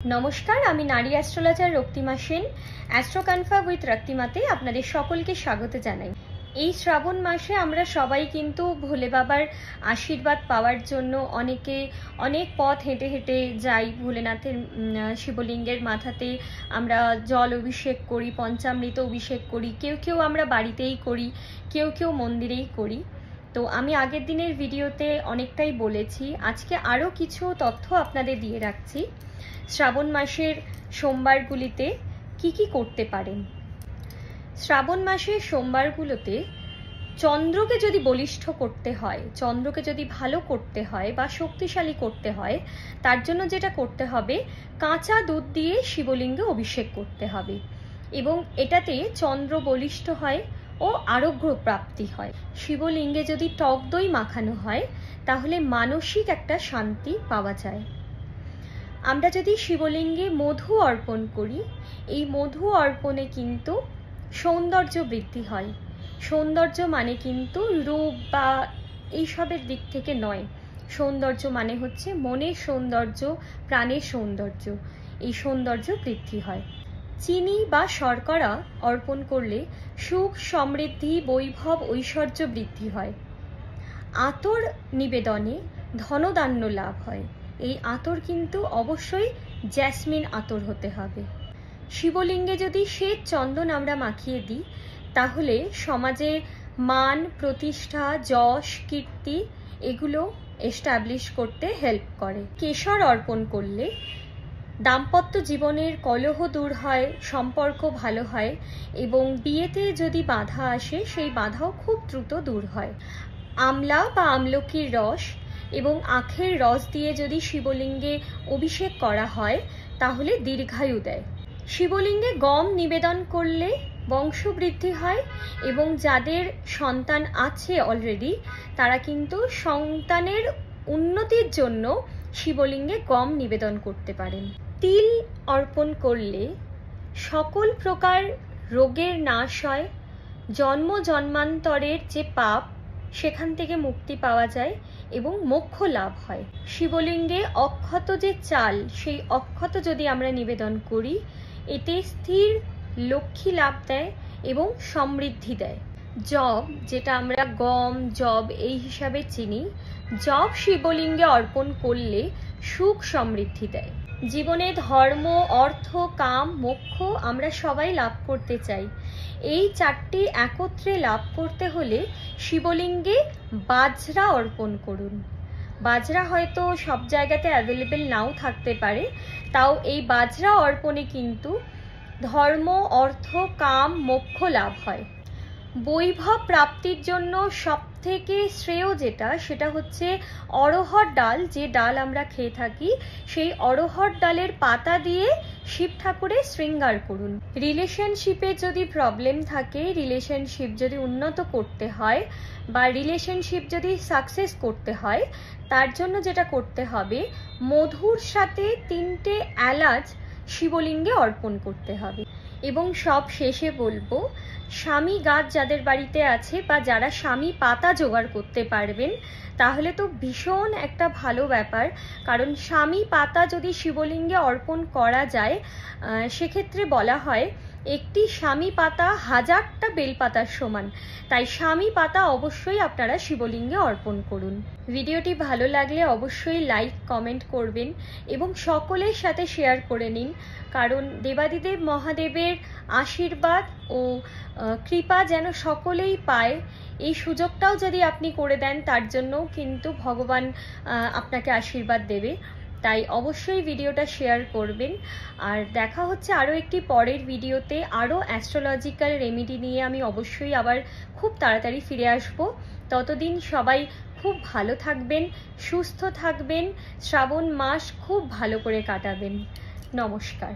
নমস্কার, আমি নারী astrologer Raktima Sen. Astro confirm with রক্তিমাতে আপনাদের সকলকে স্বাগত জানাই। এই শ্রাবণ মাসে আমরা সবাই কিন্তু ভোলে বাবার আশীর্বাদ পাওয়ার জন্য অনেক পথ হেঁটে হেঁটে যাই। ভোলেনাথের শিবলিঙ্গের মাথাতে আমরা জল অভিষেক করি, পঞ্চামৃত অভিষেক করি। কেউ আমরা বাড়িতেই করি, কেউ মন্দিরেই করি। তো আমি আগের দিনের ভিডিওতে অনেকটাই বলেছি, আজকে আরও কিছু তথ্য আপনাদের দিয়ে রাখছি। শ্রাবণ মাসের সোমবারগুলিতে কি করতে পারেন। শ্রাবণ মাসের সোমবারগুলোতে চন্দ্রকে যদি বলিষ্ঠ করতে হয়, চন্দ্রকে যদি ভালো করতে হয় বা শক্তিশালী করতে হয়, তার জন্য যেটা করতে হবে, কাঁচা দুধ দিয়ে শিবলিঙ্গে অভিষেক করতে হবে এবং এটাতে চন্দ্র বলিষ্ঠ হয় ও আরোগ্য প্রাপ্তি হয়। শিবলিঙ্গে যদি টক দই মাখানো হয় তাহলে মানসিক একটা শান্তি পাওয়া যায়। আমরা যদি শিবলিঙ্গে মধু অর্পণ করি, এই মধু অর্পণে কিন্তু সৌন্দর্য বৃদ্ধি হয়। সৌন্দর্য মানে কিন্তু রূপ বা এইসবের দিক থেকে নয়। সৌন্দর্য মানে হচ্ছে মনের সৌন্দর্য, প্রাণের সৌন্দর্য। এই সৌন্দর্য বৃদ্ধি হয়। চিনি বা শর্করা অর্পণ করলে সুখ, সমৃদ্ধি, বৈভব, ঐশ্বর্য বৃদ্ধি হয়। আতর নিবেদনে ধনধান্য লাভ হয়। এই আতর কিন্তু অবশ্যই জ্যাসমিন আতর হতে হবে। শিবলিঙ্গে যদি শ্বেত চন্দন আমরা মাখিয়ে দিই তাহলে সমাজে মান, প্রতিষ্ঠা, যশ, কীর্তি এগুলো এস্টাবলিশ করতে হেল্প করে। কেশর অর্পণ করলে দাম্পত্য জীবনের কলহ দূর হয়, সম্পর্ক ভালো হয় এবং বিয়েতে যদি বাধা আসে সেই বাধাও খুব দ্রুত দূর হয়। আমলা বা আমলকির রস এবং আখের রস দিয়ে যদি শিবলিঙ্গে অভিষেক করা হয় তাহলে দীর্ঘায়ু দেয়। শিবলিঙ্গে গম নিবেদন করলে বংশবৃদ্ধি হয় এবং যাদের সন্তান আছে অলরেডি তারা কিন্তু সন্তানের উন্নতির জন্য শিবলিঙ্গে গম নিবেদন করতে পারেন। তিল অর্পণ করলে সকল প্রকার রোগের নাশ হয়, জন্ম জন্মান্তরের যে পাপ সেখান থেকে মুক্তি পাওয়া যায় এবং মোক্ষ লাভ হয়। শিবলিঙ্গে অক্ষত যে চাল, সেই অক্ষত যদি আমরা নিবেদন করি এতে স্থির লক্ষ্মী লাভ দেয় এবং সমৃদ্ধি দেয়। জব, যেটা আমরা গম, জব এই হিসাবে চিনি, জব শিবলিঙ্গে অর্পণ করলে সুখ সমৃদ্ধি দেয়। জীবনে ধর্ম, অর্থ, কাম, মোক্ষ আমরা সবাই লাভ করতে চাই। এই চারটি একত্রে লাভ করতে হলে শিবলিঙ্গে বাজরা অর্পণ করুন। বাজরা হয়তো সব জায়গাতে অ্যাভেলেবেল নাও থাকতে পারে, তাও এই বাজরা অর্পণে কিন্তু ধর্ম, অর্থ, কাম, মোক্ষ লাভ হয়। বৈভব প্রাপ্তির জন্য সবথেকে শ্রেয় সেটা হচ্ছে অড়হর ডাল। যে ডাল আমরা খেয়ে থাকি সেই অড়হর ডালের পাতা দিয়ে শিব ঠাকুরের শৃঙ্গার করুন। রিলেশনশিপে যদি প্রবলেম থাকে, রিলেশনশিপ যদি উন্নত করতে হয় বা রিলেশনশিপ যদি সাকসেস করতে হয়, তার জন্য যেটা করতে হবে, মধুর সাথে 3টে এলাচ শিবলিঙ্গে অর্পণ করতে হবে। এবং সব শেষে বলবো, স্বামী গাছ যাদের বাড়িতে আছে বা যারা স্বামী পাতা জোগাড় করতে পারবেন তাহলে তো ভীষণ একটা ভালো ব্যাপার। কারণ স্বামী পাতা যদি শিবলিঙ্গে অর্পণ করা যায় সেক্ষেত্রে বলা হয় একটি স্বামী পাতা 1000টা বেলপাতার সমান। তাই স্বামী পাতা অবশ্যই আপনারা শিবলিঙ্গে অর্পণ করুন। ভিডিওটি ভালো লাগলে অবশ্যই লাইক, কমেন্ট করবেন এবং সকলের সাথে শেয়ার করে নিন। কারণ দেবাদিদেব মহাদেবের আশীর্বাদ ও কৃপা যেন সকলেই পায়, এই সুযোগটাও যদি আপনি করে দেন তার জন্যও কিন্তু ভগবান আপনাকে আশীর্বাদ দেবে। তাই অবশ্যই ভিডিওটা শেয়ার করবেন। আর দেখা হচ্ছে আরও একটি পরের ভিডিওতে। আরও অ্যাস্ট্রোলজিক্যাল রেমেডি নিয়ে আমি অবশ্যই আবার খুব তাড়াতাড়ি ফিরে আসব। ততদিন সবাই খুব ভালো থাকবেন, সুস্থ থাকবেন, শ্রাবণ মাস খুব ভালো করে কাটাবেন। নমস্কার।